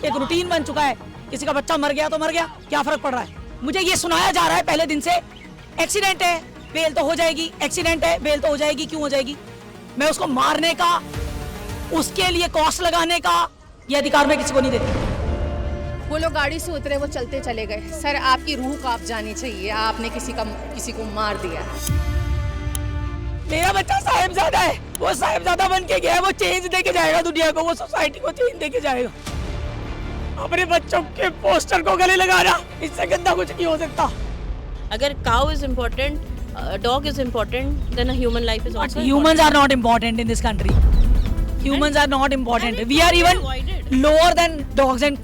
एक रूटीन बन चुका है, किसी का बच्चा मर गया तो मर गया, क्या फर्क पड़ रहा है। मुझे ये सुनाया जा रहा है पहले दिन से, एक्सीडेंट है बेल तो हो जाएगी, एक्सीडेंट है बेल तो हो जाएगी। क्यों हो जाएगी? मैं उसको मारने का, उसके लिए कॉस्ट लगाने का ये अधिकार मैं किसी को नहीं देती। वो लोग गाड़ी से उतरे, वो चलते चले गए। सर, आपकी रूह को आप जानी चाहिए, आपने किसी को मार दिया। मेरा बच्चा साहिबजादा है, वो साहिबजादा बन के गया है, वो चेंज देके जाएगा दुनिया को, वो सोसाइटी को चेंज देके जाएगा। अपने बच्चों के पोस्टर को गले लगाना, इससे गंदा कुछ नहीं हो सकता। अगर cow is important, dog is important, then a human life is also Humans are not important in this country. Humans are not important. We are even lower than dogs and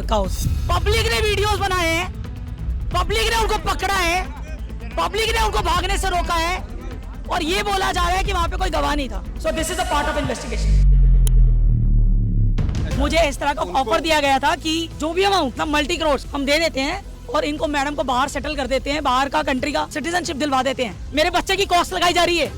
cows. Public ने videos बनाए हैं, public ने उनको पकड़ा है, public ने उनको भागने से रोका है, और ये बोला जा रहा है कि वहाँ पे कोई गवाह नहीं था। So this is a part of investigation. मुझे इस तरह का ऑफर दिया गया था कि जो भी अमाउंट ना मल्टी करोड़ हम दे देते हैं और इनको मैडम को बाहर सेटल कर देते हैं, बाहर का कंट्री का सिटीजनशिप दिलवा देते हैं। मेरे बच्चे की कॉस्ट लगाई जा रही है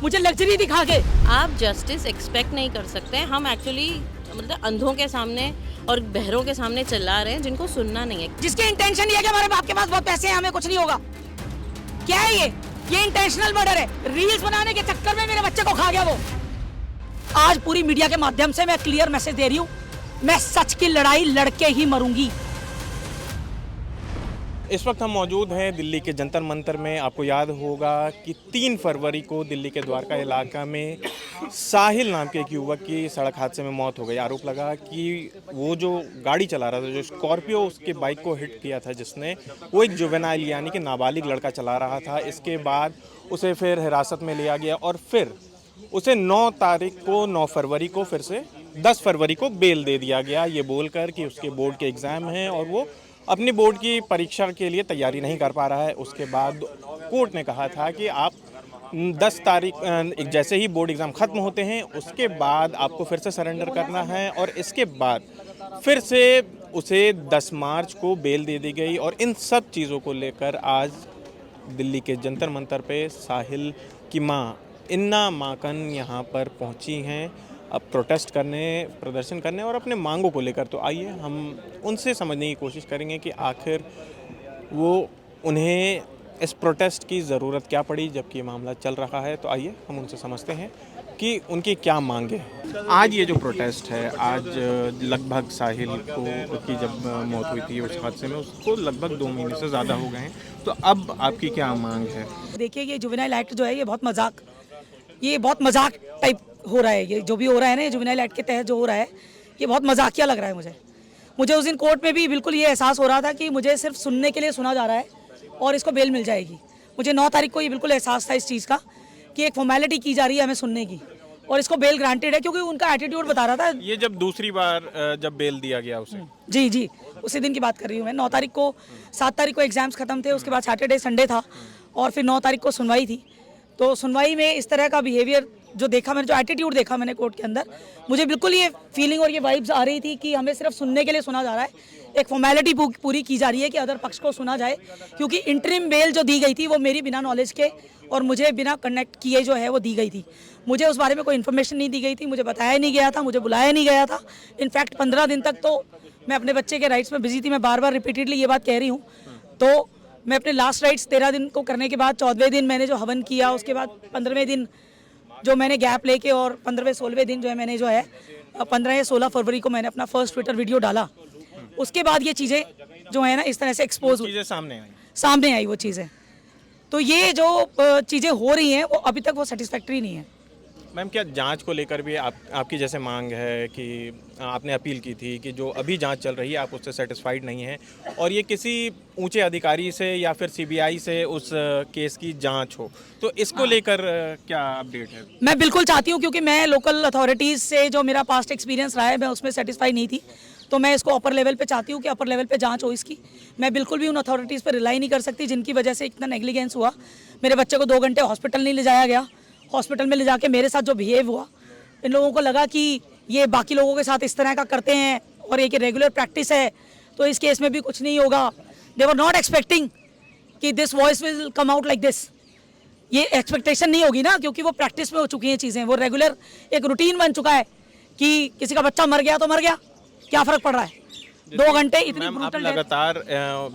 मुझे लग्जरी दिखा के। आप जस्टिस एक्सपेक्ट नहीं कर सकते। हम एक्चुअली मतलब अंधों के सामने और बहरों के सामने चिल्ला रहे हैं जिनको सुनना नहीं है। जिसकी इंटेंशन ये है कि हमारे बाप के पास बहुत पैसे हैं, हमें कुछ नहीं होगा। क्या है ये इंटेंशनल मर्डर है। रील्स बनाने के चक्कर में मेरे बच्चे को खा गया वो। आज पूरी मीडिया के माध्यम से मैं क्लियर मैसेज दे रही हूँ, मैं सच की लड़ाई लड़के ही मरूंगी। इस वक्त हम मौजूद हैं दिल्ली के जंतर मंतर में। आपको याद होगा कि 3 फरवरी को दिल्ली के द्वारका इलाका में साहिल नाम के एक युवक की सड़क हादसे में मौत हो गई। आरोप लगा कि वो जो गाड़ी चला रहा था, जो स्कॉर्पियो उसके बाइक को हिट किया था जिसने, वो एक जुवेनाइल यानी कि नाबालिग लड़का चला रहा था। इसके बाद उसे फिर हिरासत में लिया गया और फिर उसे 9 फरवरी को फिर से 10 फरवरी को बेल दे दिया गया, ये बोलकर कि उसके बोर्ड के एग्ज़ाम हैं और वो अपनी बोर्ड की परीक्षा के लिए तैयारी नहीं कर पा रहा है। उसके बाद कोर्ट ने कहा था कि आप 10 तारीख जैसे ही बोर्ड एग्ज़ाम ख़त्म होते हैं उसके बाद आपको फिर से सरेंडर करना है, और इसके बाद फिर से उसे 10 मार्च को बेल दे दी गई। और इन सब चीज़ों को लेकर आज दिल्ली के जंतर मंतर पे साहिल की माँ इन्ना माकन यहाँ पर पहुँची हैं अब प्रोटेस्ट करने, प्रदर्शन करने और अपने मांगों को लेकर। तो आइए हम उनसे समझने की कोशिश करेंगे कि आखिर उन्हें इस प्रोटेस्ट की ज़रूरत क्या पड़ी जबकि ये मामला चल रहा है। तो आइए हम उनसे समझते हैं कि उनकी क्या मांगे हैं। आज ये जो प्रोटेस्ट है, आज लगभग साहिल की जब मौत हुई थी उस हादसे में, उसको लगभग 2 महीने से ज़्यादा हो गए हैं। तो अब आपकी क्या मांग है? देखिए, ये जुवेनाइल एक्ट जो है ये बहुत मजाक टाइप हो रहा है। ये जो भी हो रहा है ना, ये जुवेनाइल एक्ट के तहत जो हो रहा है ये बहुत मजाकिया लग रहा है मुझे उस दिन कोर्ट में भी बिल्कुल ये एहसास हो रहा था कि मुझे सिर्फ सुनने के लिए सुना जा रहा है और इसको बेल मिल जाएगी। मुझे 9 तारीख को ये बिल्कुल एहसास था इस चीज़ का कि एक फॉर्मेलिटी की जा रही है हमें सुनने की, और इसको बेल ग्रांटेड है क्योंकि उनका एटीट्यूड बता रहा था। ये जब दूसरी बार जब बेल दिया गया उसे? जी, उसी दिन की बात कर रही हूँ मैं। 9 तारीख को, 7 तारीख को एग्जाम्स खत्म थे, उसके बाद सैटरडे संडे था और फिर 9 तारीख को सुनवाई थी। तो सुनवाई में इस तरह का बिहेवियर जो देखा मैंने, जो एटीट्यूड देखा मैंने कोर्ट के अंदर, मुझे बिल्कुल ये फीलिंग और ये वाइब्स आ रही थी कि हमें सिर्फ सुनने के लिए सुना जा रहा है, एक फॉर्मेलिटी पूरी की जा रही है कि अदर पक्ष को सुना जाए। क्योंकि इंटरिम बेल जो दी गई थी वो मेरी बिना नॉलेज के और मुझे बिना कनेक्ट किए जो है वो दी गई थी। मुझे उस बारे में कोई इन्फॉर्मेशन नहीं दी गई थी, मुझे बताया नहीं गया था, मुझे बुलाया नहीं गया था। इनफैक्ट 15 दिन तक तो मैं अपने बच्चे के राइट्स में बिजी थी। मैं बार बार रिपीटेडली ये बात कह रही हूँ। तो मैं अपने लास्ट राइट्स 13 दिन को करने के बाद 14वें दिन मैंने जो हवन किया, उसके बाद 15वें दिन जो मैंने गैप लेके और 15वें 16वें दिन जो है मैंने जो है 15 या 16 फरवरी को मैंने अपना फर्स्ट ट्विटर वीडियो डाला। उसके बाद ये चीज़ें जो है ना इस तरह से एक्सपोज हुई, सामने आई वो चीज़ें। तो ये जो चीज़ें हो रही हैं वो अभी तक वो सेटिस्फैक्ट्री नहीं है। मैम, क्या जांच को लेकर भी आपकी जैसे मांग है कि आपने अपील की थी कि जो अभी जांच चल रही है आप उससे सेटिस्फाइड नहीं हैं और ये किसी ऊंचे अधिकारी से या फिर सीबीआई से उस केस की जांच हो, तो इसको लेकर क्या अपडेट है? मैं बिल्कुल चाहती हूँ, क्योंकि मैं लोकल अथॉरिटीज़ से जो मेरा पास्ट एक्सपीरियंस रहा है मैं उसमें सेटिस्फाई नहीं थी। तो मैं इसको अपर लेवल पे चाहती हूँ कि अपर लेवल पे जांच हो इसकी। मैं बिल्कुल भी उन अथॉरिटीज़ पर रिलाई नहीं कर सकती जिनकी वजह से इतना नेग्लिजेंस हुआ। मेरे बच्चे को 2 घंटे हॉस्पिटल नहीं ले जाया गया। हॉस्पिटल में ले जाके मेरे साथ जो बिहेव हुआ, इन लोगों को लगा कि ये बाकी लोगों के साथ इस तरह का करते हैं और एक रेगुलर प्रैक्टिस है, तो इस केस में भी कुछ नहीं होगा। दे वर नॉट एक्सपेक्टिंग कि this voice will come out like this. ये एक्सपेक्टेशन नहीं होगी ना, क्योंकि वो प्रैक्टिस में हो चुकी हैं चीज़ें, वो रेगुलर एक रूटीन बन चुका है कि किसी का बच्चा मर गया तो मर गया, क्या फर्क पड़ रहा है? 2 घंटे इतनी मैम, आप ब्रूटल लगातार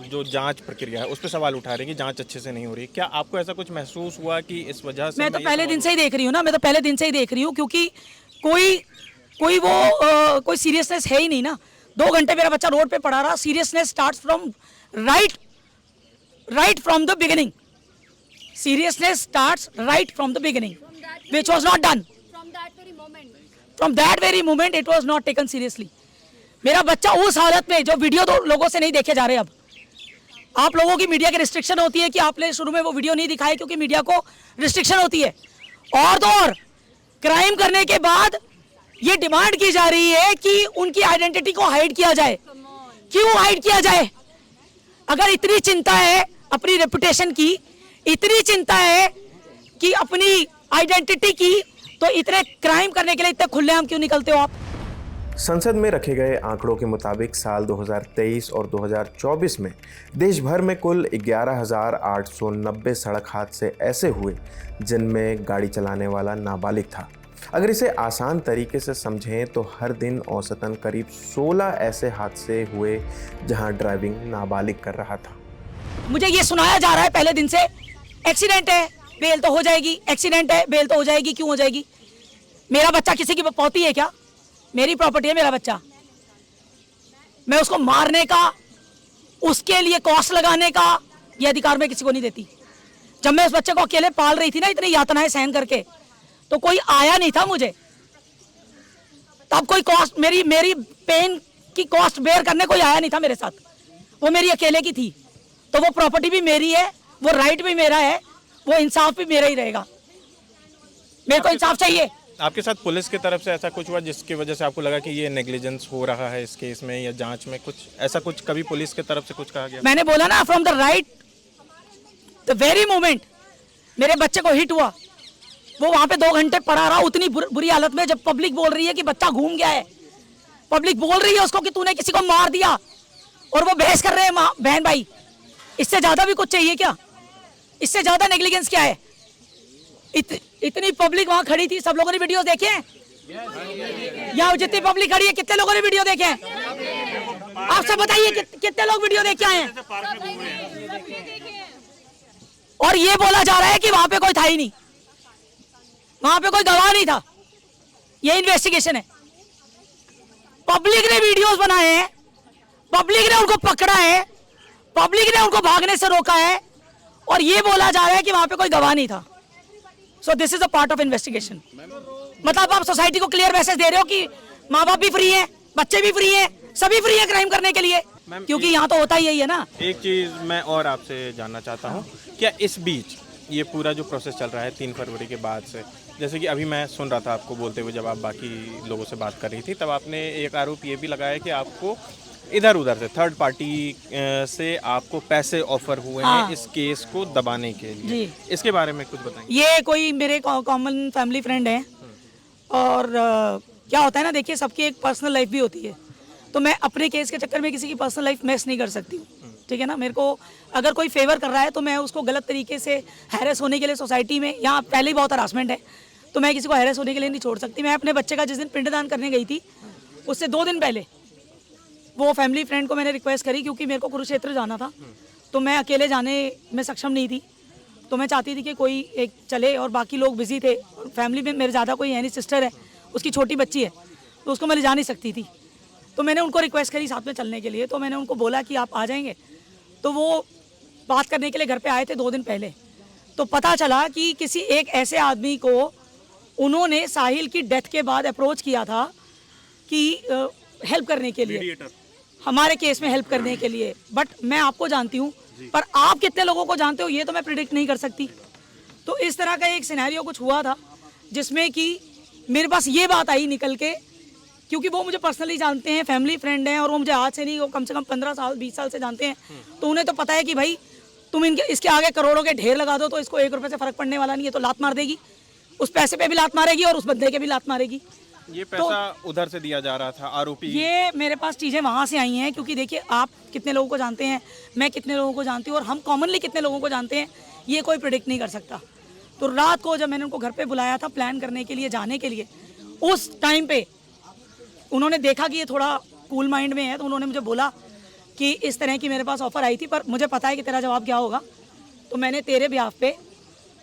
जो जांच प्रक्रिया है उस पर सवाल उठा रहे हैं कि जांच अच्छे से नहीं हो रही। क्या आपको ऐसा कुछ महसूस हुआ कि इस वजह से? मैं तो पहले दिन से ही देख रही हूँ ना, मैं तो पहले दिन से ही देख रही हूँ, क्योंकि कोई कोई सीरियसनेस है ही नहीं ना। 2 घंटे मेरा बच्चा रोड पे पड़ा रहा। Seriousness starts from right from the beginning. Seriousness starts right from the beginning, which was not done. From that very moment it was not taken seriously. मेरा बच्चा उस हालत में, जो वीडियो तो लोगों से नहीं देखे जा रहे। अब आप लोगों की मीडिया की रिस्ट्रिक्शन होती है कि आपने शुरू में वो वीडियो नहीं दिखाए, क्योंकि मीडिया को रिस्ट्रिक्शन होती है। और तो और क्राइम करने के बाद ये डिमांड की जा रही है कि उनकी आइडेंटिटी को हाइड किया जाए। क्यों हाइड किया जाए? अगर इतनी चिंता है अपनी रेपुटेशन की, इतनी चिंता है कि अपनी आइडेंटिटी की, तो इतने क्राइम करने के लिए इतने खुलेआम क्यों निकलते हो आप? संसद में रखे गए आंकड़ों के मुताबिक साल 2023 और 2024 में देश भर में कुल 11,890 सड़क हादसे ऐसे हुए जिनमें गाड़ी चलाने वाला नाबालिग था। अगर इसे आसान तरीके से समझें तो हर दिन औसतन करीब 16 ऐसे हादसे हुए जहां ड्राइविंग नाबालिग कर रहा था। मुझे ये सुनाया जा रहा है पहले दिन से, एक्सीडेंट है बेल तो हो जाएगी, एक्सीडेंट है बेल तो हो जाएगी। क्यों हो जाएगी? मेरा बच्चा किसी की पौती है क्या? मेरी प्रॉपर्टी है मेरा बच्चा। मैं उसको मारने का, उसके लिए कॉस्ट लगाने का ये अधिकार मैं किसी को नहीं देती। जब मैं उस बच्चे को अकेले पाल रही थी ना, इतनी यातनाएं सहन करके, तो कोई आया नहीं था मुझे। तब कोई कॉस्ट, मेरी पेन की कॉस्ट बेयर करने कोई आया नहीं था मेरे साथ। वो मेरी अकेले की थी। तो वो प्रॉपर्टी भी मेरी है, वो राइट भी मेरा है, वो इंसाफ भी मेरा ही रहेगा। मेरे को इंसाफ चाहिए। आपके साथ पुलिस की तरफ से ऐसा कुछ हुआ जिसकी वजह से आपको लगा कि ये नेग्लिजेंस हो रहा है इस केस में या जांच में? कुछ ऐसा कुछ कभी पुलिस की तरफ से कुछ कहा गया? मैंने बोला ना, फ्रॉम द वेरी मोमेंट मेरे बच्चे को हिट हुआ, वो वहां पे 2 घंटे पड़ा रहा उतनी बुरी हालत में। जब पब्लिक बोल रही है कि बच्चा घूम गया है, पब्लिक बोल रही है उसको कि तूने किसी को मार दिया, और वो बहस कर रहे हैं बहन भाई, इससे ज्यादा भी कुछ चाहिए क्या? इससे ज्यादा नेग्लिजेंस क्या है? इतनी पब्लिक वहां खड़ी थी। सब लोगों ने वीडियो देखे हैं? यहाँ जितनी पब्लिक खड़ी है, कितने लोगों ने वीडियो देखे हैं? आप सब बताइए कितने लोग वीडियो देख के आए हैं? और ये बोला जा रहा है कि वहां पे कोई था ही नहीं, वहां पे कोई गवाह नहीं था। ये इन्वेस्टिगेशन है। पब्लिक ने वीडियोस बनाए हैं, पब्लिक ने उनको पकड़ा है, पब्लिक ने उनको भागने से रोका है, और ये बोला जा रहा है कि वहां पे कोई गवाह नहीं था। So this is a part of investigation. मतलब आप सोसाइटी को क्लियर मैसेज दे रहे हो कि माँ बाप भी फ्री हैं, बच्चे भी फ्री हैं, सभी फ्री हैं क्राइम करने के लिए, क्योंकि यहाँ तो होता ही यही है ना। एक चीज़ मैं और आपसे जानना चाहता हूँ, क्या इस बीच ये पूरा जो प्रोसेस चल रहा है 3 फरवरी के बाद से, जैसे कि अभी मैं सुन रहा था आपको बोलते हुए जब आप बाकी लोगों से बात कर रही थी, तब आपने एक आरोप ये भी लगाया कि आपको इधर उधर से थर्ड पार्टी से आपको पैसे ऑफर हुए हैं इस केस को दबाने के लिए। जी। इसके बारे में कुछ बताएं। ये कोई मेरे कॉमन फैमिली फ्रेंड है, और क्या होता है ना, देखिए सबकी एक पर्सनल लाइफ भी होती है, तो मैं अपने केस के चक्कर में किसी की पर्सनल लाइफ मैस नहीं कर सकती हूँ। ठीक है ना? मेरे को अगर कोई फेवर कर रहा है तो मैं उसको गलत तरीके से हैरेस होने के लिए सोसाइटी में, यहाँ पहले ही बहुत हरासमेंट है, तो मैं किसी को हैरेस होने के लिए नहीं छोड़ सकती। मैं अपने बच्चे का जिस दिन पिंडदान करने गई थी, उससे 2 दिन पहले वो फैमिली फ्रेंड को मैंने रिक्वेस्ट करी, क्योंकि मेरे को कुरुक्षेत्र जाना था, तो मैं अकेले जाने में सक्षम नहीं थी, तो मैं चाहती थी कि कोई एक चले, और बाकी लोग बिजी थे। फैमिली में मेरे ज़्यादा कोई है नहीं, सिस्टर है, उसकी छोटी बच्ची है, तो उसको मैं ले जा नहीं सकती थी। तो मैंने उनको रिक्वेस्ट करी साथ में चलने के लिए, तो मैंने उनको बोला कि आप आ जाएंगे, तो वो बात करने के लिए घर पे आए थे 2 दिन पहले। तो पता चला कि किसी एक ऐसे आदमी को उन्होंने साहिल की डेथ के बाद अप्रोच किया था कि हेल्प करने के लिए, हमारे केस में हेल्प करने के लिए। बट मैं आपको जानती हूँ, पर आप कितने लोगों को जानते हो ये तो मैं प्रिडिक्ट नहीं कर सकती। तो इस तरह का एक सिनेरियो कुछ हुआ था, जिसमें कि मेरे पास ये बात आई निकल के, क्योंकि वो मुझे पर्सनली जानते हैं, फैमिली फ्रेंड हैं, और वो मुझे आज से नहीं, वो कम से कम 15 साल 20 साल से जानते हैं। तो उन्हें तो पता है कि भाई तुम इसके आगे करोड़ों के ढेर लगा दो तो इसको 1 रुपये से फर्क पड़ने वाला नहीं है, तो लात मार देगी, उस पैसे पे भी लात मारेगी और उस बंदे के भी लात मारेगी। ये पैसा उधर से दिया जा रहा था आरोपी? ये मेरे पास चीज़ें वहाँ से आई हैं, क्योंकि देखिए आप कितने लोगों को जानते हैं, मैं कितने लोगों को जानती हूँ, और हम कॉमनली कितने लोगों को जानते हैं, ये कोई प्रेडिक्ट नहीं कर सकता। तो रात को जब मैंने उनको घर पे बुलाया था प्लान करने के लिए, जाने के लिए, उस टाइम पे उन्होंने देखा कि ये थोड़ा कूल माइंड में है, तो उन्होंने मुझे बोला कि इस तरह की मेरे पास ऑफ़र आई थी, पर मुझे पता है कि तेरा जवाब क्या होगा, तो मैंने तेरे बिहाफ पे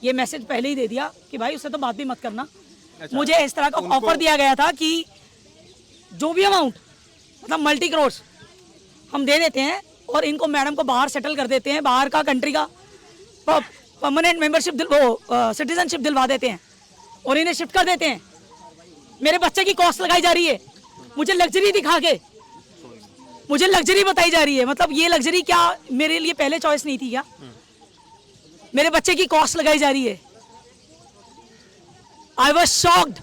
ये मैसेज पहले ही दे दिया कि भाई उससे तो बात भी मत करना। मुझे इस तरह का ऑफ़र दिया गया था कि जो भी अमाउंट मतलब मल्टी करोड़ हम दे देते हैं और इनको मैडम को बाहर सेटल कर देते हैं, बाहर का कंट्री का परमानेंट मेंबरशिप सिटीजनशिप दिलवा देते हैं और इन्हें शिफ्ट कर देते हैं। मेरे बच्चे की कॉस्ट लगाई जा रही है, मुझे लग्जरी दिखा के मुझे लग्जरी बताई जा रही है। मतलब ये लग्जरी क्या मेरे लिए पहले चॉइस नहीं थी क्या? मेरे बच्चे की कॉस्ट लगाई जा रही है। I was shocked.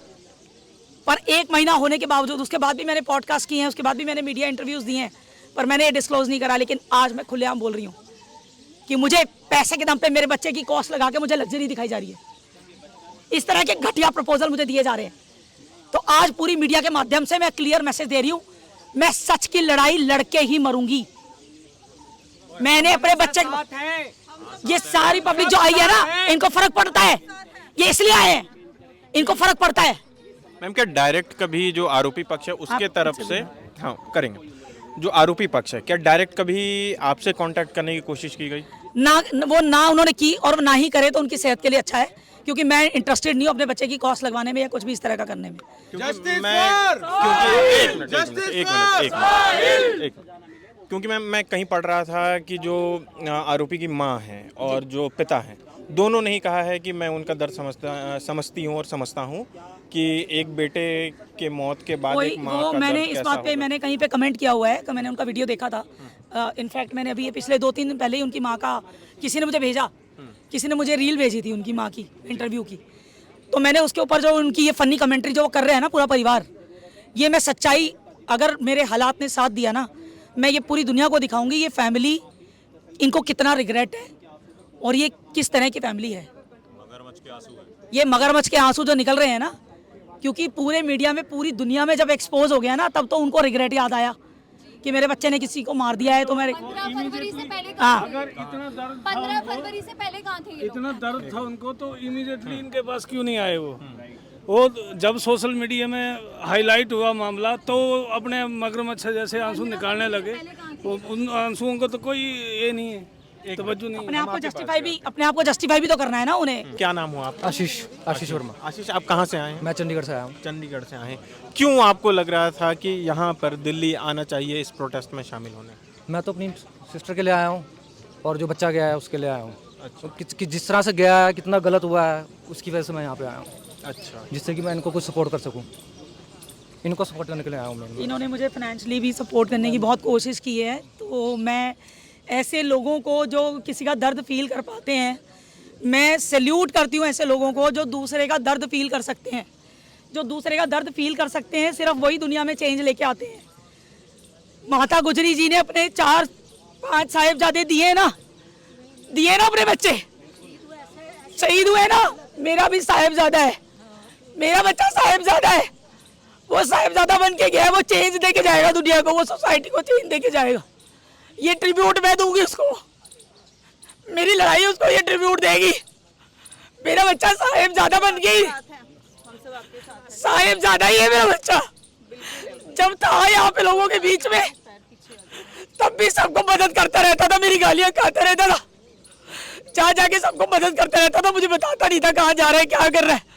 पर 1 महीना होने के बावजूद, उसके बाद भी मैंने पॉडकास्ट किए हैं, उसके बाद भी मैंने मीडिया इंटरव्यूज दिए हैं, पर मैंने ये डिस्क्लोज नहीं करा। लेकिन आज मैं खुलेआम बोल रही हूँ कि मुझे पैसे के दम पे मेरे बच्चे की कॉस्ट लगा के मुझे लग्जरी दिखाई जा रही है। इस तरह के घटिया प्रपोजल मुझे दिए जा रहे हैं। तो आज पूरी मीडिया के माध्यम से मैं क्लियर मैसेज दे रही हूँ, मैं सच की लड़ाई लड़के ही मरूंगी। मैंने अपने बच्चे, ये सारी पब्लिक जो आई है ना, इनको फर्क पड़ता है, ये इसलिए आए हैं, इनको फर्क पड़ता है। मैम क्या डायरेक्ट कभी जो आरोपी पक्ष है उसके तरफ से, हाँ करेंगे, जो आरोपी पक्ष है क्या डायरेक्ट कभी आपसे कांटेक्ट करने की कोशिश की गई? वो ना उन्होंने की, और ना ही करे तो उनकी सेहत के लिए अच्छा है, क्योंकि मैं इंटरेस्टेड नहीं हूँ अपने बच्चे की कॉस्ट लगवाने में या कुछ भी इस तरह का करने में। क्योंकि मैं कहीं पढ़ रहा था कि जो आरोपी की माँ है और जो पिता है, दोनों ने ही कहा है कि मैं उनका दर्द समझती हूँ और समझता हूँ कि एक बेटे के मौत के बाद एक माँ का मैंने दर्द इस कैसा बात पे होगा। मैंने कहीं पे कमेंट किया हुआ है कि मैंने उनका वीडियो देखा था। इनफैक्ट मैंने अभी पिछले 2-3 दिन पहले ही उनकी माँ का, किसी ने मुझे भेजा, किसी ने मुझे रील भेजी थी उनकी माँ की इंटरव्यू की, तो मैंने उसके ऊपर जो उनकी ये फनी कमेंट्री जो वो कर रहे हैं ना पूरा परिवार, ये मैं सच्चाई, अगर मेरे हालात ने साथ दिया ना, मैं ये पूरी दुनिया को दिखाऊंगी ये फैमिली, इनको कितना रिग्रेट है और ये किस तरह की फैमिली है। ये मगरमच्छ के आंसू जो निकल रहे हैं ना, क्योंकि पूरे मीडिया में, पूरी दुनिया में जब एक्सपोज हो गया ना, तब तो उनको रिग्रेट याद आया कि मेरे बच्चे ने किसी को मार दिया है। तो मेरे 15 फरवरी से पहले हाँ। कहाँ थे? 15 फरवरी से पहले कहाँ थे ये लोग? इतना दर्द था उनको तो इमीडिएटली इनके पास क्यों नहीं आए वो जब सोशल मीडिया में हाईलाइट हुआ मामला तो अपने मगरमच्छ जैसे आंसू निकालने लगे। उन आंसुओं को तो कोई ये नहीं है, तवज्जो नहीं अपने आप को जस्टिफाई भी तो करना है ना उन्हें। क्या नाम हुआ आपका? आशीष वर्मा। आशीष, आप कहाँ से आए हैं? मैं चंडीगढ़ से आया हूँ। चंडीगढ़ से आए हैं। क्यों आपको लग रहा था कि यहाँ पर दिल्ली आना चाहिए इस प्रोटेस्ट में शामिल होने? मैं तो अपनी सिस्टर के लिए आया हूँ और जो बच्चा गया है उसके लिए आया हूँ। अच्छा। जिस तरह से गया है, कितना गलत हुआ है, उसकी वजह से मैं यहाँ पे आया हूँ। अच्छा, जिससे कि मैं इनको कुछ सपोर्ट कर सकूँ, इनको सपोर्ट करने के लिए आया हूँ मैं। इन्होंने मुझे फाइनेंशियली भी सपोर्ट करने की बहुत कोशिश की है, तो मैं ऐसे लोगों को जो किसी का दर्द फील कर पाते हैं, मैं सैल्यूट करती हूँ ऐसे लोगों को जो दूसरे का दर्द फील कर सकते हैं। जो दूसरे का दर्द फील कर सकते हैं, सिर्फ वही दुनिया में चेंज लेके आते हैं। माता गुजरी जी ने अपने 4-5 साहिबजादे दिए ना अपने बच्चे, शहीद हुए ना। मेरा भी साहिबजादा है, मेरा बच्चा साहिबजादा है। वो साहिबजादा बन के गया है, वो चेंज दे के जाएगा दुनिया को, वो सोसाइटी को चेंज दे के जाएगा। ये ट्रिब्यूट मैं दूंगी उसको, मेरी लड़ाई उसको ये ट्रिब्यूट देगी। मेरा बच्चा साहिबजादा बन गई, साहिबजादा ही है मेरा बच्चा। जब था यहाँ पे लोगों के बीच में, तब भी सबको मदद करता रहता था, मेरी गालियां खाता रहता था, जा जाके सबको मदद करता रहता था। मुझे बताता नहीं था कहाँ जा रहा है, क्या कर रहा है।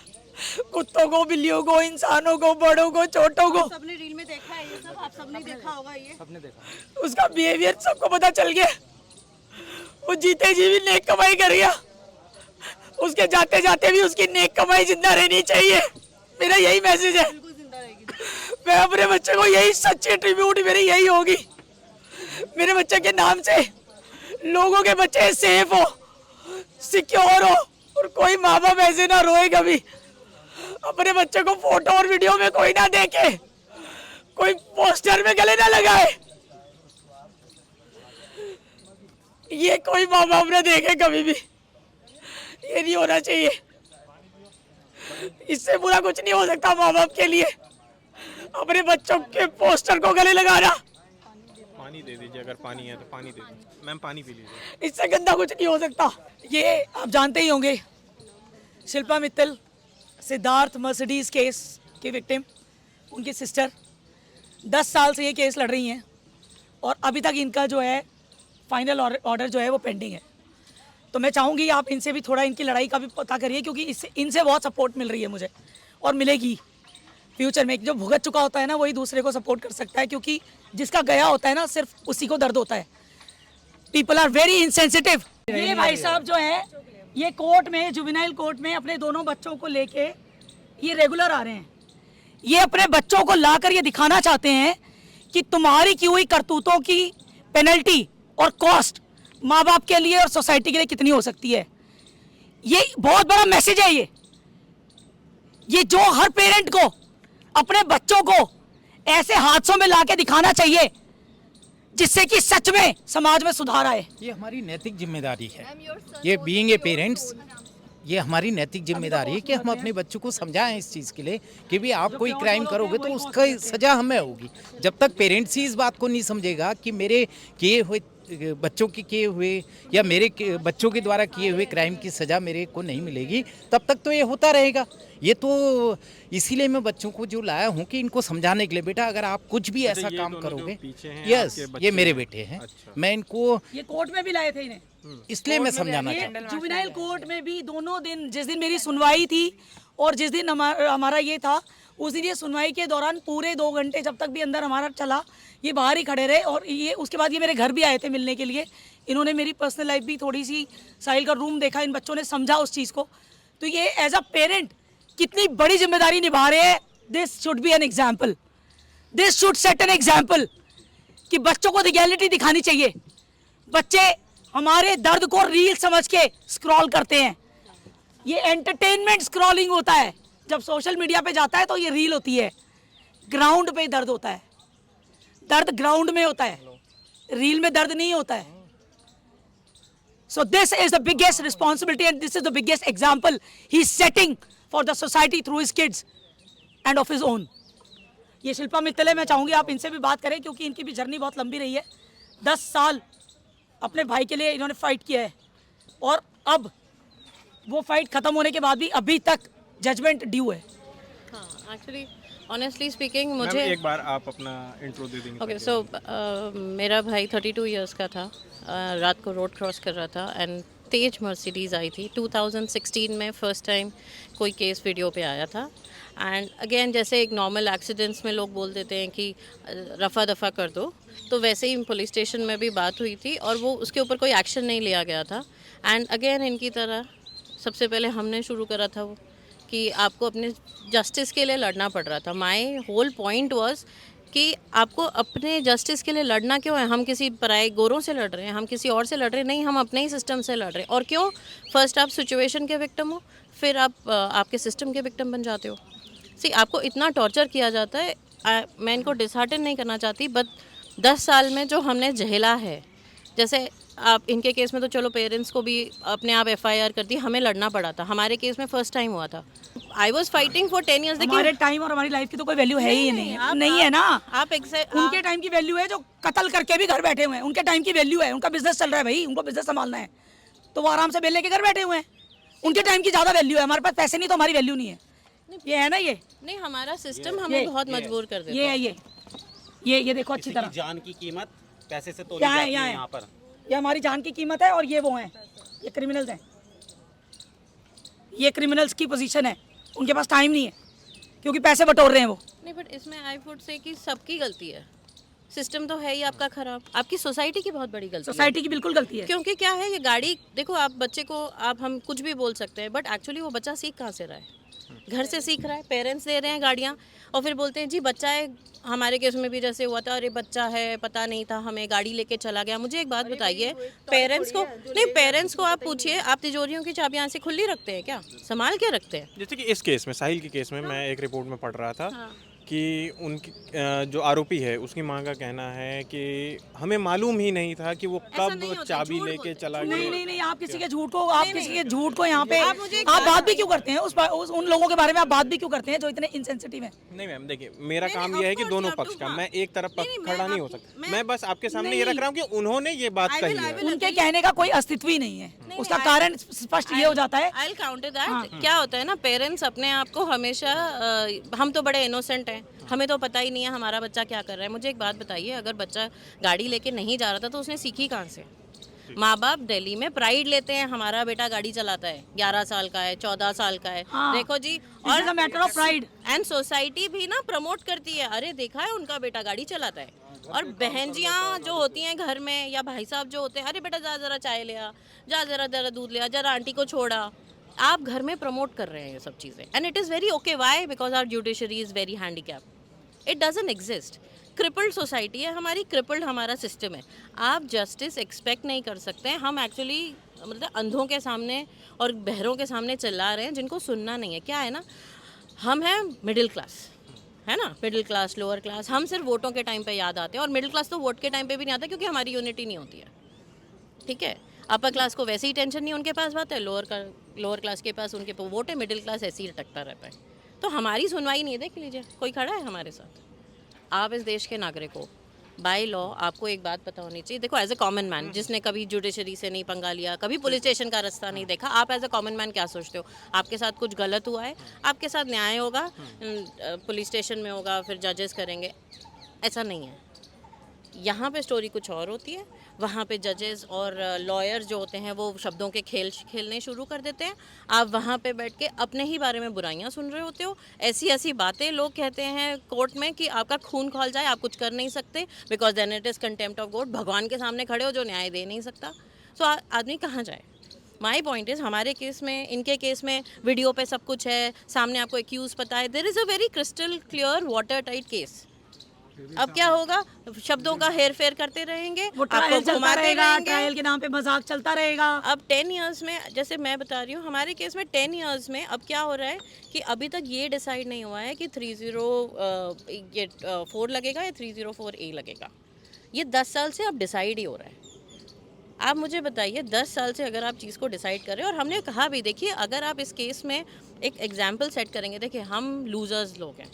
कुत्तों को, बिल्लियों को, इंसानों को, बड़ों को, छोटों को। सबने रील में देखा है ये सब, आप सबने देखा होगा ये। सबने देखा। उसका बिहेवियर सबको पता चल गया। वो जीते जी भी नेक कमाई कर गया, उसके जाते जाते भी उसकी नेक कमाई जिंदा रहनी चाहिए। मेरा यही मैसेज है। मैं अपने बच्चे को यही सच्ची ट्रिब्यूट मेरी यही होगी। मेरे बच्चे के नाम से लोगों के बच्चे सेफ हो, सिक्योर हो, और कोई माँ बाप ऐसे ना रोए कभी। अपने बच्चे को फोटो और वीडियो में कोई ना देखे, कोई पोस्टर में गले ना लगाए, ये कोई माँ बाप ना देखे कभी भी। ये नहीं होना चाहिए। इससे बुरा कुछ नहीं हो सकता माँ बाप के लिए, अपने बच्चों के पोस्टर को गले लगाना। पानी दे दीजिए, अगर पानी है तो पानी दे दीजिए। मैम पानी पी लीजिए। इससे गंदा कुछ नहीं हो सकता। ये आप जानते ही होंगे, शिल्पा मित्तल, सिद्धार्थ मर्सिडीज केस की विक्टिम, उनकी सिस्टर, 10 साल से ये केस लड़ रही हैं और अभी तक इनका जो है फाइनल ऑर्डर जो है वो पेंडिंग है। तो मैं चाहूँगी आप इनसे भी थोड़ा इनकी लड़ाई का भी पता करिए, क्योंकि इससे इनसे बहुत सपोर्ट मिल रही है मुझे और मिलेगी फ्यूचर में। जो भुगत चुका होता है ना वही दूसरे को सपोर्ट कर सकता है, क्योंकि जिसका गया होता है ना सिर्फ उसी को दर्द होता है। People are very insensitive. ये भाई साहब जो है ये कोर्ट में, जुवेनाइल कोर्ट में अपने दोनों बच्चों को लेके ये रेगुलर आ रहे हैं। ये अपने बच्चों को लाकर ये दिखाना चाहते हैं कि तुम्हारी की हुई करतूतों की पेनल्टी और कॉस्ट माँ बाप के लिए और सोसाइटी के लिए कितनी हो सकती है। ये बहुत बड़ा मैसेज है। ये जो हर पेरेंट को अपने बच्चों को ऐसे हादसों में लाके दिखाना चाहिए जिससे कि सच में समाज में सुधार आए। ये हमारी नैतिक जिम्मेदारी है। ये बीइंग ए पेरेंट्स, ये हमारी नैतिक जिम्मेदारी है कि हम अपने बच्चों को समझाएं इस चीज़ के लिए कि भी आप कोई क्राइम करोगे तो उसका सज़ा हमें होगी। जब तक पेरेंट्स ही इस बात को नहीं समझेगा कि मेरे किए हुए बच्चों के किए हुए या मेरे बच्चों के द्वारा किए हुए क्राइम की सज़ा मेरे को नहीं मिलेगी, तब तक तो ये होता रहेगा। ये तो इसीलिए मैं बच्चों को जो लाया हूँ कि इनको समझाने के लिए, बेटा अगर आप कुछ भी ऐसा काम करोगे। यस, ये मेरे बेटे हैं। मैं इनको ये कोर्ट में भी लाए थे इन्हें, इसलिए मैं समझाना चाहता हूँ। जुवेनाइल कोर्ट में भी दोनों दिन, जिस दिन मेरी सुनवाई थी और जिस दिन हमारा ये था, उस दिन ये सुनवाई के दौरान पूरे 2 घंटे जब तक भी अंदर हमारा चला ये बाहर ही खड़े रहे। और ये उसके बाद ये मेरे घर भी आए थे मिलने के लिए। इन्होंने मेरी पर्सनल लाइफ भी थोड़ी सी, साहिल का रूम देखा, इन बच्चों ने समझा उस चीज़ को। तो ये एज अ पेरेंट कितनी बड़ी जिम्मेदारी निभा रहे हैं। This should be an example, this should set an example कि बच्चों को रियलिटी दिखानी चाहिए। बच्चे हमारे दर्द को रील समझ के स्क्रॉल करते हैं। ये एंटरटेनमेंट स्क्रॉलिंग होता है। जब सोशल मीडिया पे जाता है तो ये रील होती है। ग्राउंड पे दर्द होता है, दर्द ग्राउंड में होता है, रील में दर्द नहीं होता है। So this is the biggest responsibility and this is the biggest example he is setting for the society through his kids end of his own. ये शिल्पा मित्तल है, मैं चाहूँगी आप इनसे भी बात करें क्योंकि इनकी भी जर्नी बहुत लंबी रही है। 10 साल अपने भाई के लिए इन्होंने फाइट किया है और अब वो फाइट खत्म होने के बाद भी अभी तक जजमेंट ड्यू है। हाँ, एक्चुअली ऑनेस्टली स्पीकिंग मुझे एक बार आप अपना इंट्रो दे देंगे। ओके, सो मेरा भाई 32 इयर्स का था। रात को रोड क्रॉस कर रहा था एंड तेज मर्सिडीज़ आई थी। 2016 में फर्स्ट टाइम कोई केस वीडियो पे आया था। एंड अगेन जैसे एक नॉर्मल एक्सीडेंट्स में लोग बोल देते हैं कि रफ़ा दफ़ा कर दो, तो वैसे ही पुलिस स्टेशन में भी बात हुई थी और वो उसके ऊपर कोई एक्शन नहीं लिया गया था। एंड अगेन इनकी तरह सबसे पहले हमने शुरू करा था वो कि आपको अपने जस्टिस के लिए लड़ना पड़ रहा था। माय होल पॉइंट वाज कि आपको अपने जस्टिस के लिए लड़ना क्यों है। हम किसी पराए गोरों से लड़ रहे हैं, हम किसी और से लड़ रहे हैं नहीं, हम अपने ही सिस्टम से लड़ रहे हैं। और क्यों? फर्स्ट आप सिचुएशन के विक्टिम हो, फिर आप आपके सिस्टम के विक्टिम बन जाते हो। सी आपको इतना टॉर्चर किया जाता है। मैं इनको डिसहार्टन नहीं करना चाहती, बट 10 साल में जो हमने झेला है, जैसे आप इनके केस में तो चलो पेरेंट्स को भी अपने आप FIR कर दी, हमें लड़ना पड़ा था। हमारे केस में फर्स्ट टाइम हुआ था। I was fighting for 10 years. हमारे टाइम और हमारी लाइफ की तो कोई वैल्यू है ही नहीं, नहीं है ना। आप उनके टाइम की वैल्यू है जो कत्ल करके भी घर बैठे हुए हैं। उनके टाइम की वैल्यू है, उनका बिजनेस चल रहा है भाई, उनको बिजनेस संभालना है तो वो आराम से बेल लेके घर बैठे हुए हैं। उनके टाइम की ज़्यादा वैल्यू है, हमारे पास पैसे नहीं तो हमारी वैल्यू नहीं है। ये है ना, ये नहीं, हमारा सिस्टम हमें बहुत मजबूर कर देता है। ये देखो अच्छी तरह जान की कीमत पैसे से तोली क्या है जाती है यहाँ पर। ये हमारी जान की कीमत है और ये वो हैं, ये क्रिमिनल्स हैं। ये क्रिमिनल्स की पोजीशन है, उनके पास टाइम नहीं है क्योंकि पैसे बटोर रहे हैं वो। नहीं, बट इसमें आई वुड से कि सबकी गलती है। सिस्टम तो है ही आपका खराब, आपकी सोसाइटी की बहुत बड़ी गलती है। सोसाइटी की बिल्कुल गलती है, क्योंकि क्या है, ये गाड़ी देखो, आप बच्चे को हम कुछ भी बोल सकते हैं, बट एक्चुअली वो बच्चा सीख कहाँ से रहा है? घर से सीख रहा है। पेरेंट्स दे रहे हैं गाड़ियाँ और फिर बोलते हैं जी बच्चा है। हमारे केस में भी जैसे हुआ था, अरे बच्चा है, पता नहीं था, हमें गाड़ी लेके चला गया। मुझे एक बात बताइए, पेरेंट्स को नहीं, पेरेंट्स को आप पूछिए, आप तिजोरियों की चाबियां से खुली रखते हैं क्या? संभाल के रखते हैं? जैसे कि इस केस में, साहिल के केस में, मैं एक रिपोर्ट में पढ़ रहा था कि उनकी जो आरोपी है उसकी मां का कहना है कि हमें मालूम ही नहीं था कि वो कब चाबी लेके चला गया। नहीं, आप किसी के झूठ को, आप किसी के झूठ को यहाँ पे आप बात भी क्यों करते हैं? उन लोगों के बारे में आप बात भी क्यों करते हैं जो इतने इंसेंसिटिव हैं? नहीं मैम, देखिए मेरा काम यह है कि दोनों पक्ष का, मैं एक तरफ पक्ष खड़ा नहीं हो सकता। मैं बस आपके सामने ये रख रहा हूँ कि उन्होंने ये बात कही है। उनके कहने का कोई अस्तित्व ही नहीं है। उसका कारण स्पष्ट ये हो जाता है। I will counter that. क्या होता है ना, पेरेंट्स अपने आप को हमेशा हम तो बड़े इनोसेंट हैं, रहे हैं, हमें तो पता ही नहीं है हमारा बच्चा क्या कर रहा है। मुझे एक बात बताइए, अगर बच्चा गाड़ी लेके नहीं जा रहा था तो उसने सीखी कहाँ से? माँ बाप दिल्ली में प्राइड लेते हैं, हमारा बेटा गाड़ी चलाता है, 11 साल का है, 14 साल का है। हाँ, देखो जी, और matter of pride and society भी ना प्रमोट करती है, अरे देखा है उनका बेटा गाड़ी चलाता है। और बहनजियाँ जो होती हैं घर में, या भाई साहब जो होते हैं, अरे बेटा जा जरा चाय ले आ, जा जरा जरा दूध ले आ, जरा आंटी को छोड़ा। आप घर में प्रमोट कर रहे हैं ये सब चीज़ें, and it is very okay. Why? Because our judiciary is very handicap. It doesn't exist. Crippled society है हमारी, क्रिपल्ड हमारा सिस्टम है। आप जस्टिस एक्सपेक्ट नहीं कर सकते हैं। हम एक्चुअली मतलब अंधों के सामने और बहरों के सामने चिल्ला रहे हैं जिनको सुनना नहीं है। क्या है ना, हम हैं मिडिल क्लास, है ना, मिडिल क्लास, लोअर क्लास। हम सिर्फ वोटों के टाइम पे याद आते हैं, और मिडिल क्लास तो वोट के टाइम पे भी नहीं आता क्योंकि हमारी यूनिटी नहीं होती है। ठीक है, अपर क्लास को वैसे ही टेंशन नहीं, उनके पास बात है, लोअर क्लास के पास उनके वोट है, मिडिल क्लास ऐसे ही अटकता रहता है। तो हमारी सुनवाई नहीं है। देख लीजिए, कोई खड़ा है हमारे साथ। आप इस देश के नागरिक हो, बाय लॉ आपको एक बात पता होनी चाहिए। देखो, एज ए कॉमन मैन जिसने कभी जुडिशरी से नहीं पंगा लिया, कभी पुलिस स्टेशन का रास्ता नहीं देखा, आप एज ए कॉमन मैन क्या सोचते हो? आपके साथ कुछ गलत हुआ है, आपके साथ न्याय होगा, पुलिस स्टेशन में होगा, फिर जजेस करेंगे। ऐसा नहीं है। यहाँ पे स्टोरी कुछ और होती है। वहाँ पे जजेस और लॉयर जो होते हैं वो शब्दों के खेल खेलने शुरू कर देते हैं। आप वहाँ पे बैठ के अपने ही बारे में बुराइयाँ सुन रहे होते हो। ऐसी ऐसी बातें लोग कहते हैं कोर्ट में कि आपका खून खौल जाए, आप कुछ कर नहीं सकते, because then it is contempt of court. भगवान के सामने खड़े हो जो न्याय दे नहीं सकता। सो आदमी कहाँ जाए? माई पॉइंट इज़, हमारे केस में, इनके केस में वीडियो पे सब कुछ है, सामने आपको एक्यूज़ पता है। There is a very crystal clear water tight case. अब क्या होगा? शब्दों का हेर फेर करते रहेंगे, वो ट्रायल चलता रहेगा, ट्रायल के नाम पे मजाक चलता रहेगा। अब 10 इयर्स में, जैसे मैं बता रही हूँ हमारे केस में 10 इयर्स में अब क्या हो रहा है कि अभी तक ये डिसाइड नहीं हुआ है कि 304 लगेगा या 304A लगेगा। ये 10 साल से अब डिसाइड ही हो रहा है। आप मुझे बताइए, 10 साल से अगर आप चीज़ को डिसाइड कर रहे हो, और हमने कहा भी, देखिए अगर आप इस केस में एक एग्जाम्पल सेट करेंगे, देखिए हम लूजर्स लोग हैं,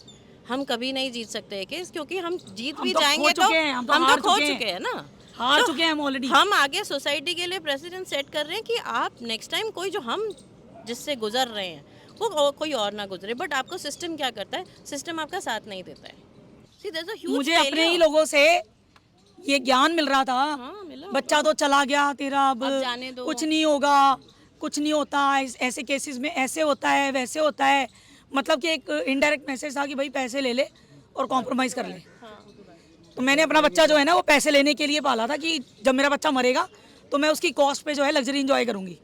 हम कभी नहीं जीत सकते केस, क्योंकि हम जीत भी जाएंगे तो हम तो खो चुके हैं ना, हार चुके हैं हम ऑलरेडी। हम आगे सोसाइटी के लिए प्रेसिडेंट सेट कर रहे हैं कि आप नेक्स्ट टाइम कोई जो हम जिससे गुजर रहे हैं वो कोई और ना गुजरे। बट आपको सिस्टम क्या करता है? सिस्टम आपका साथ नहीं देता है। See, there's a huge मुझे अपने ही failure. लोगों से ये ज्ञान मिल रहा था, हाँ, मिला बच्चा तो चला गया तेरा, अब जाने दो। कुछ नहीं होगा, कुछ नहीं होता, ऐसे केसेस में ऐसे होता है, वैसे होता है। मतलब कि एक इनडायरेक्ट मैसेज था कि भाई पैसे ले ले और कॉम्प्रोमाइज़ कर ले। तो मैंने अपना बच्चा जो है ना वो पैसे लेने के लिए पाला था कि जब मेरा बच्चा मरेगा तो मैं उसकी कॉस्ट पे जो है लग्जरी एंजॉय करूंगी।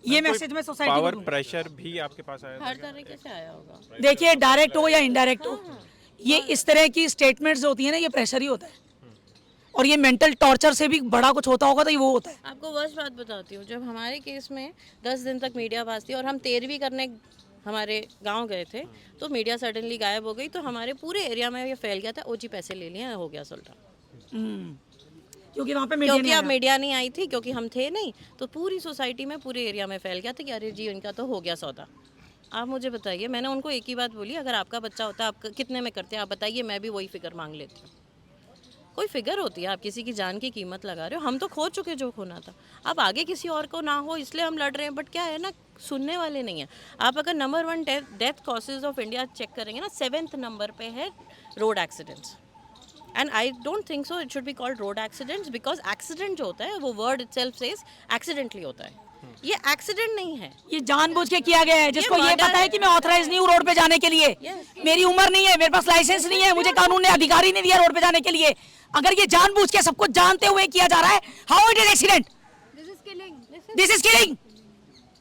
ये मैसेज में सोसाइटी को पावर दूंगा। प्रेशर भी आपके पास आया था? हर तरीके से आया होगा। देखिए, डायरेक्ट हो या इनडायरेक्ट हो, ये इस तरह की स्टेटमेंट्स जो होती है ना, ये प्रेशर ही होता है। और ये मेंटल टॉर्चर से भी बड़ा कुछ होता होगा तो ये वो होता है। आपको वर्ष बात बताती हूँ, जब हमारे केस में 10 दिन तक मीडिया पास थी और हम 13वीं करने हमारे गांव गए थे, तो मीडिया सडनली गायब हो गई। तो हमारे पूरे एरिया में ये फैल गया था, ओजी पैसे ले लिए, हो गया सुलटा। क्योंकि वहाँ पे क्योंकि अब मीडिया नहीं आई थी, क्योंकि हम थे नहीं, तो पूरी सोसाइटी में, पूरे एरिया में फैल गया था कि अरे जी इनका तो हो गया सौदा। आप मुझे बताइए, मैंने उनको एक ही बात बोली, अगर आपका बच्चा होता है आप कितने में करते हैं? आप बताइए, मैं भी वही फिगर मांग लेती हूँ। कोई फिगर होती है, आप किसी की जान की कीमत लगा रहे हो। हम तो खो चुके जो खोना था, अब आगे किसी और को ना हो इसलिए हम लड़ रहे हैं। बट क्या है ना, सुनने वाले नहीं है। आप अगर number 1 death causes of India check करेंगे ना, 7th नंबर पे है road accidents. And I don't think so it should be called road accidents, because accident जो होता है वो वर्ड इटसेल्फ सेज एक्सीडेंटली होता है। ये एक्सीडेंट नहीं है, ये जानबूझ के किया गया है, जिसको ये पता है कि मैं ऑथराइज नहीं हूँ रोड पे जाने के लिए। मेरी उम्र नहीं है, मेरे पास लाइसेंस नहीं है, मुझे कानून ने अधिकार ही नहीं दिया रोड पे जाने के लिए। अगर ये जानबूझ के सब कुछ जानते हुए किया जा रहा है, how it is accident? This is killing. This is killing,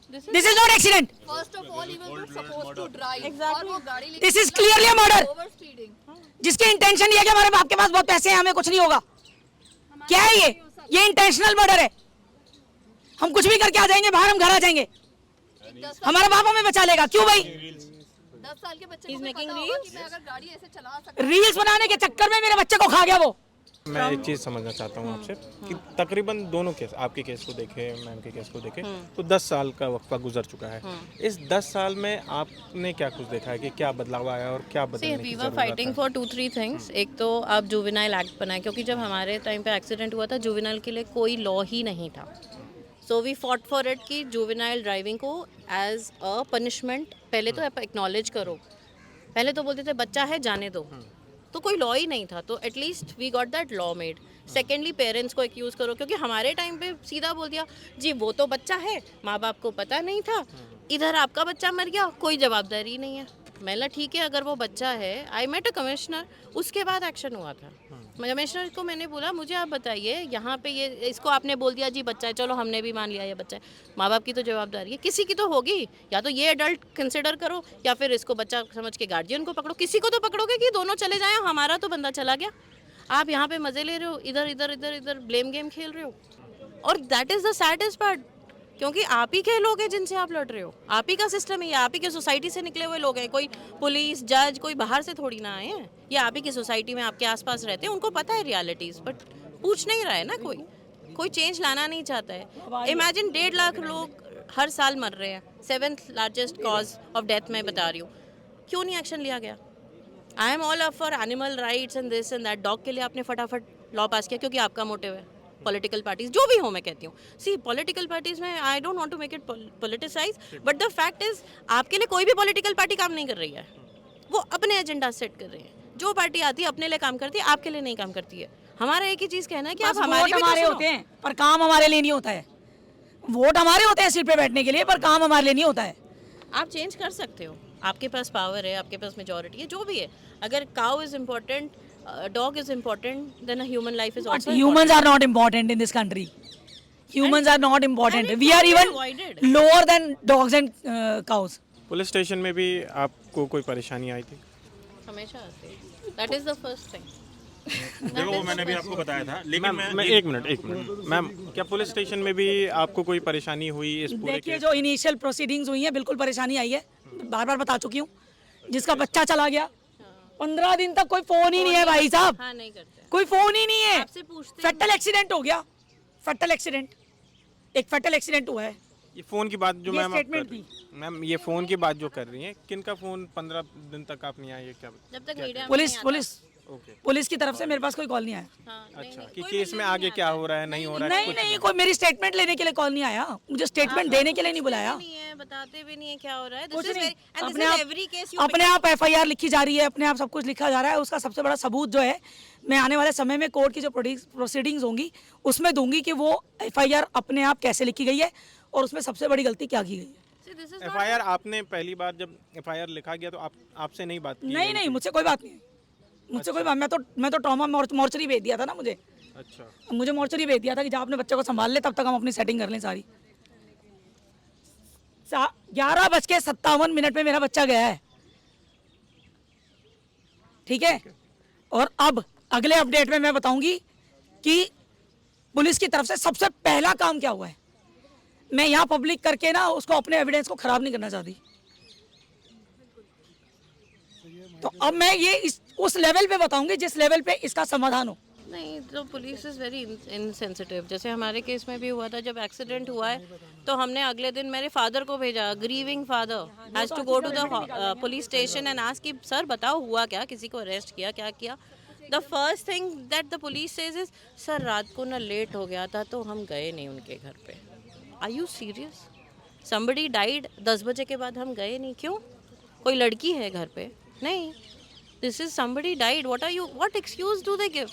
this is not accident, First of all, you were supposed to drive. Exactly. और वो गाड़ी लेके this is clearly murder. Over speeding. जिसकी इंटेंशन ये है कि हमारे बाप के पास बहुत पैसे हैं, हमें कुछ नहीं होगा। क्या है ये इंटेंशनल मर्डर है। हम कुछ भी करके आ जाएंगे बाहर, हम घर आ जाएंगे, हमारा बाप हमें बचा लेगा। क्यों भाई? 10 साल के बच्चे He's को भी making पता होगा reels. कि मैं अगर गाड़ी ऐसे चला सकता रील्स बनाने के चक्कर में मेरे बच्चे को खा गया वो। मैं एक चीज़ समझना चाहता हूँ आपसे कि तकरीबन दोनों केस, आपके केस को देखे, मैम के केस को देखे, तो 10 साल का वक्फा गुजर चुका है। इस 10 साल में आपने क्या कुछ देखा है कि क्या बदलाव आया और क्या बदलने की वी वर जरूरत फाइटिंग है? For 2-3 things. एक तो आप जुवेनाइल एक्ट बनाए, क्योंकि जब हमारे टाइम पे एक्सीडेंट हुआ था जुवेनाइल के लिए कोई लॉ ही नहीं था। So we fought for it कि जुवेनाइल ड्राइविंग को एज अ पनिशमेंट पहले तो आप एक्नॉलेज करो। पहले तो बोलते थे बच्चा है जाने दो, तो कोई लॉ ही नहीं था, तो at least we got that law made. Secondly parents को एक्यूज करो, क्योंकि हमारे टाइम पे सीधा बोल दिया जी वो तो बच्चा है, माँ बाप को पता नहीं था, इधर आपका बच्चा मर गया, कोई जवाबदारी नहीं है। मैं ठीक है अगर वो बच्चा है, आई मेट अ कमिश्नर, उसके बाद एक्शन हुआ था। कमिश्नर को मैंने बोला मुझे आप बताइए यहाँ पे ये इसको आपने बोल दिया जी बच्चा है, चलो हमने भी मान लिया ये बच्चा है, माँ बाप की तो जवाबदारी है, किसी की तो होगी, या तो ये एडल्ट कंसिडर करो या फिर इसको बच्चा समझ के गार्जियन को पकड़ो, किसी को तो पकड़ोगे कि दोनों चले जाएं, हमारा तो बंदा चला गया, आप यहाँ पे मज़े ले रहे हो, इधर इधर इधर इधर ब्लेम गेम खेल रहे हो। और that is the saddest part, क्योंकि आप ही के लोग हैं जिनसे आप लड़ रहे हो, आप ही का सिस्टम है, ये आप ही के सोसाइटी से निकले हुए लोग हैं, कोई पुलिस जज कोई बाहर से थोड़ी ना आए हैं, ये आप ही की सोसाइटी में आपके आसपास रहते हैं, उनको पता है रियलिटीज़, बट पूछ नहीं रहा है ना, कोई चेंज लाना नहीं चाहता है। इमेजिन 1.5 लाख लोग हर साल मर रहे हैं, 7th largest cause of death मैं बता रही हूँ, क्यों नहीं एक्शन लिया गया? I am all up for animal rights and this and that, dog के लिए आपने फटाफट लॉ पास किया क्योंकि आपका मोटिव है। पॉलिटिकल पार्टीज जो भी हो, मैं कहती हूँ, सी पॉलिटिकल पार्टीज में I don't want to make it politicise, but the fact is आपके लिए कोई भी पॉलिटिकल पार्टी काम नहीं कर रही है, वो अपने एजेंडा सेट कर रहे हैं। जो पार्टी आती है अपने लिए काम करती है, आपके लिए नहीं काम करती है। हमारा एक ही चीज़ कहना है कि आप हमारे होते हैं पर काम हमारे लिए नहीं होता है। वोट हमारे होते हैं सीट पे बैठने के लिए, पर काम हमारे लिए नहीं होता है। आप चेंज कर सकते हो, आपके पास पावर है, आपके पास मेजॉरिटी है, जो भी है। अगर cow is important, dog is important, then a human life is also important. Humans are not important in this country. Humans are not important. We are even lower than dogs and cows. Police station में भी आपको कोई परेशानी आई थी? हमेशा आती है, that is the first thing. देखो वो मैंने भी आपको बताया था, लेकिन मैं एक मिनट मैम, क्या पुलिस स्टेशन में भी आपको कोई परेशानी हुई इस पूरे देखिए जो इनिशियल प्रोसीडिंग्स हुई है बिल्कुल परेशानी आई है, बार बार बता चुकी हूँ। जिसका बच्चा चला गया 15 दिन तक कोई फोन ही नहीं है भाई साहब, हाँ नहीं करते, कोई फोन ही नहीं है। आपसे पूछते फैटल एक्सीडेंट हो गया, फैटल एक्सीडेंट, एक फैटल एक्सीडेंट हुआ है। ये फ़ोन की बात जो ये मैम आप स्टेटमेंट कर, मैम ये फ़ोन की बात जो कर रही हैं, किनका फ़ोन 15 दिन तक आप नहीं आए, ये क्या? जब तक मीडिया पुलिस की तरफ से मेरे पास कोई कॉल नहीं आया। अच्छा, कि केस में आगे क्या हो रहा है, नहीं हो रहा है? नहीं कोई मेरी स्टेटमेंट लेने के लिए कॉल नहीं आया, मुझे स्टेटमेंट देने के लिए नहीं बुलाया। बताते भी नहीं है क्या हो रहा है। कुछ नहीं, अपने आप FIR लिखी जा रही है, अपने आप सब कुछ लिखा जा रहा है। उसका सबसे बड़ा सबूत जो है मैं आने वाले समय में कोर्ट की जो प्रोसीडिंग्स होंगी उसमें दूंगी कि वो FIR अपने आप कैसे लिखी गई है और उसमें सबसे बड़ी गलती क्या की गई है। FIR आपने पहली बार जब FIR लिखा गया तो आपसे नहीं बात की? नहीं मुझसे कोई बात नहीं, मुझसे कोई बात, मैं तो ट्रॉमा मोर्चरी भेज दिया था ना मुझे। अच्छा, मुझे मोर्चरी भेज दिया था कि जब अपने बच्चे को संभाल ले तब तक हम अपनी सेटिंग कर लें सारी। 11:57 में मेरा बच्चा गया है, ठीक है। और अब अगले अपडेट में मैं बताऊंगी कि पुलिस की तरफ से सबसे पहला काम क्या हुआ है। मैं यहाँ पब्लिक करके ना उसको अपने एविडेंस को खराब नहीं करना चाहती, तो अब मैं ये उस लेवल पे बताऊंगी जिस लेवल पे इसका समाधान हो। नहीं तो पुलिस इज़ वेरी इनसेंसिटिव। जैसे हमारे केस में भी हुआ था, जब एक्सीडेंट हुआ है तो हमने अगले दिन मेरे फादर को भेजा, grieving father has to go to the police station and ask कि सर बताओ हुआ क्या, किसी को अरेस्ट किया, क्या किया। The first thing that the police says is sir रात को ना लेट हो गया था तो हम गए नहीं उनके घर पे। Are you serious? Somebody died, 10 बजे के बाद हम गए नहीं, क्यों? कोई लड़की है घर पे? नहीं, this is somebody died, what excuse do they give?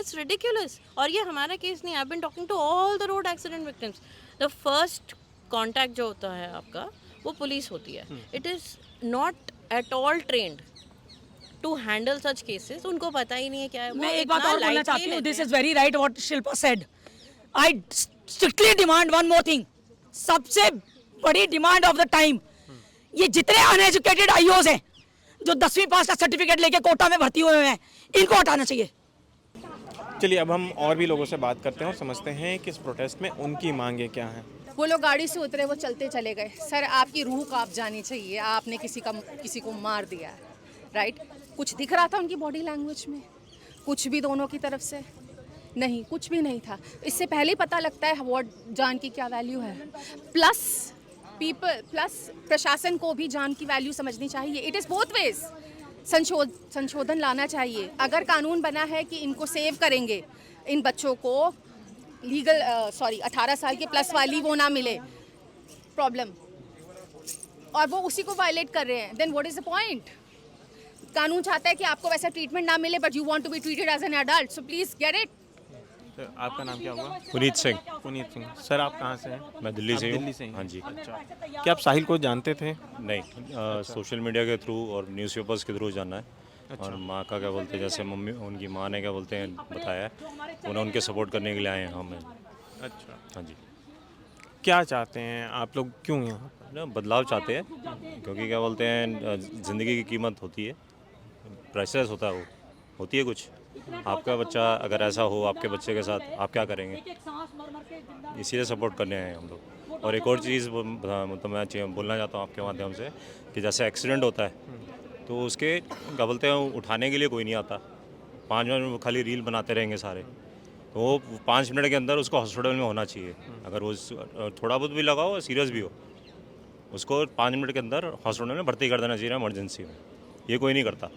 It's ridiculous. और ये हमारा केस नहीं, I have been talking to all the road accident victims. The first contact जो होता है आपका वो पुलिस होती है। It is not at all trained to handle such cases, उनको पता ही नहीं है क्या है। मैं एक बात और बोलना चाहती हूँ, this is very right what Shilpa said. I strictly demand one more thing, सबसे बड़ी डिमांड ऑफ द टाइम, ये जितने अनएजुकेटेड आईओज हैं जो 10वीं पास का सर्टिफिकेट लेके कोटा में भर्ती हुए हैं, इनको हटाना चाहिए। चलिए अब हम और भी लोगों से बात करते हैं और समझते हैं कि इस प्रोटेस्ट में उनकी मांगे क्या हैं। वो लोग गाड़ी से उतरे, वो चलते चले गए। सर आपकी रूह कांप जानी चाहिए, आपने किसी को मार दिया है, राइट? कुछ दिख रहा था उनकी बॉडी लैंग्वेज में? कुछ भी दोनों की तरफ से नहीं, कुछ भी नहीं था। इससे पहले ही पता लगता है वो जान की क्या वैल्यू है। प्लस प्रशासन को भी जान की वैल्यू समझनी चाहिए। It is both ways. संशोधन लाना चाहिए। अगर कानून बना है कि इनको सेव करेंगे, इन बच्चों को लीगल 18 साल के प्लस वाली वो ना मिले प्रॉब्लम, और वो उसी को वायलेट कर रहे हैं, then what is the point? कानून चाहता है कि आपको वैसा ट्रीटमेंट ना मिले, but you want to be treated as an adult, so please get it. तो आपका नाम क्या हुआ? पुनीत सिंह। पुनीत सिंह। सर आप कहाँ से हैं? मैं दिल्ली से आप हूँ। दिल्ली से हैं? हाँ जी। अच्छा, क्या आप साहिल को जानते थे? नहीं, सोशल मीडिया के थ्रू और न्यूज़पेपर्स के थ्रू जाना है। और माँ का क्या बोलते हैं, जैसे मम्मी उनकी माँ ने क्या बोलते हैं बताया है, उन्हें उनके सपोर्ट करने के लिए आए हैं हम। अच्छा, हाँ जी। क्या चाहते हैं आप लोग, क्यों यहाँ? ना बदलाव चाहते हैं, क्योंकि क्या बोलते हैं ज़िंदगी की कीमत होती है, प्रेशर्स होता है, वो होती है कुछ। आपका बच्चा अगर ऐसा हो आपके बच्चे के साथ, आप क्या करेंगे? इसीलिए सपोर्ट करने आए हैं हम लोग। और एक और चीज़ मतलब मैं बोलना चाहता हूँ आपके माध्यम से, कि जैसे एक्सीडेंट होता है तो उसके क्या बोलते हैं उठाने के लिए कोई नहीं आता, 5 मिनट खाली रील बनाते रहेंगे सारे, तो वो 5 मिनट के अंदर उसको हॉस्पिटल में होना चाहिए। अगर वो थोड़ा बहुत भी लगा हो, सीरियस भी हो, उसको 5 मिनट के अंदर हॉस्पिटल में भर्ती कर देना चाहिए इमरजेंसी में। ये कोई नहीं करता,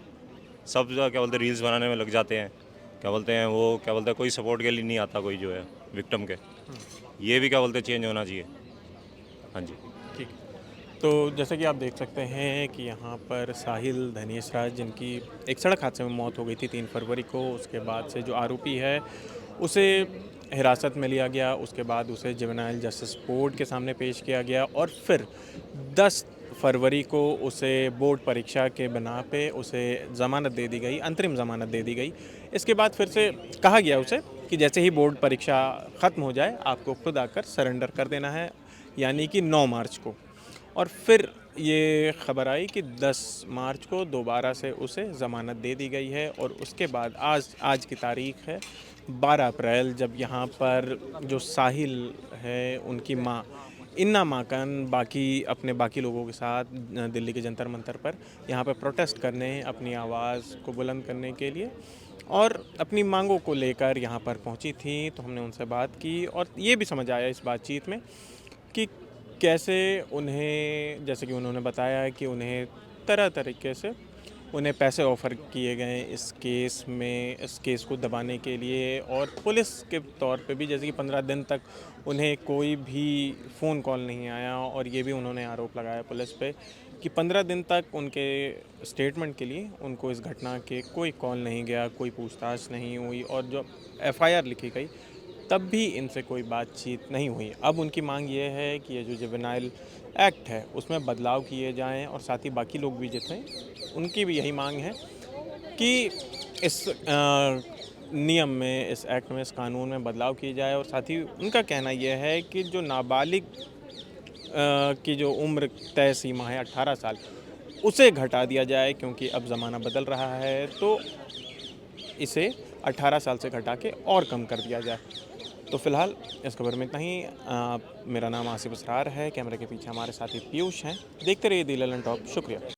सब क्या बोलते हैं रील्स बनाने में लग जाते हैं, क्या बोलते हैं वो क्या बोलते हैं कोई सपोर्ट के लिए नहीं आता, कोई जो है विक्टिम के। ये भी क्या बोलते हैं चेंज होना चाहिए। हाँ जी, ठीक। तो जैसा कि आप देख सकते हैं कि यहाँ पर साहिल धनेश राज, जिनकी एक सड़क हादसे में मौत हो गई थी 3 फरवरी को, उसके बाद से जो आरोपी है उसे हिरासत में लिया गया, उसके बाद उसे जुवेनाइल जस्टिस बोर्ड के सामने पेश किया गया और फिर 10 फरवरी को उसे बोर्ड परीक्षा के बिना पे उसे ज़मानत दे दी गई, अंतरिम ज़मानत दे दी गई। इसके बाद फिर से कहा गया उसे कि जैसे ही बोर्ड परीक्षा ख़त्म हो जाए आपको खुद आकर सरेंडर कर देना है, यानी कि 9 मार्च को। और फिर ये खबर आई कि 10 मार्च को दोबारा से उसे ज़मानत दे दी गई है। और उसके बाद आज की तारीख़ है 12 अप्रैल, जब यहाँ पर जो साहिल है उनकी माँ इन्ना माकन बाकी लोगों के साथ दिल्ली के जंतर मंतर पर यहाँ पर प्रोटेस्ट करने, अपनी आवाज़ को बुलंद करने के लिए और अपनी मांगों को लेकर यहाँ पर पहुँची थी। तो हमने उनसे बात की और ये भी समझ आया इस बातचीत में कि कैसे उन्हें, जैसे कि उन्होंने बताया कि उन्हें तरह तरीके से उन्हें पैसे ऑफ़र किए गए इस केस को दबाने के लिए। और पुलिस के तौर पे भी जैसे कि 15 दिन तक उन्हें कोई भी फ़ोन कॉल नहीं आया। और ये भी उन्होंने आरोप लगाया पुलिस पे कि 15 दिन तक उनके स्टेटमेंट के लिए उनको इस घटना के कोई कॉल नहीं गया, कोई पूछताछ नहीं हुई और जो FIR लिखी गई तब भी इनसे कोई बातचीत नहीं हुई। अब उनकी मांग ये है कि ये जो जुवेनाइल एक्ट है उसमें बदलाव किए जाएं और साथ ही बाकी लोग भी जितने, उनकी भी यही मांग है कि इस नियम में, इस एक्ट में, इस कानून में बदलाव किए जाए। और साथ ही उनका कहना यह है कि जो नाबालिग की जो उम्र तय सीमा है 18 साल, उसे घटा दिया जाए, क्योंकि अब ज़माना बदल रहा है तो इसे 18 साल से घटा के और कम कर दिया जाए। तो फिलहाल इस खबर में इतना ही। मेरा नाम आसिफ असरार है, कैमरे के पीछे हमारे साथी पीयूष हैं। देखते रहिए दी ललन टॉप। शुक्रिया।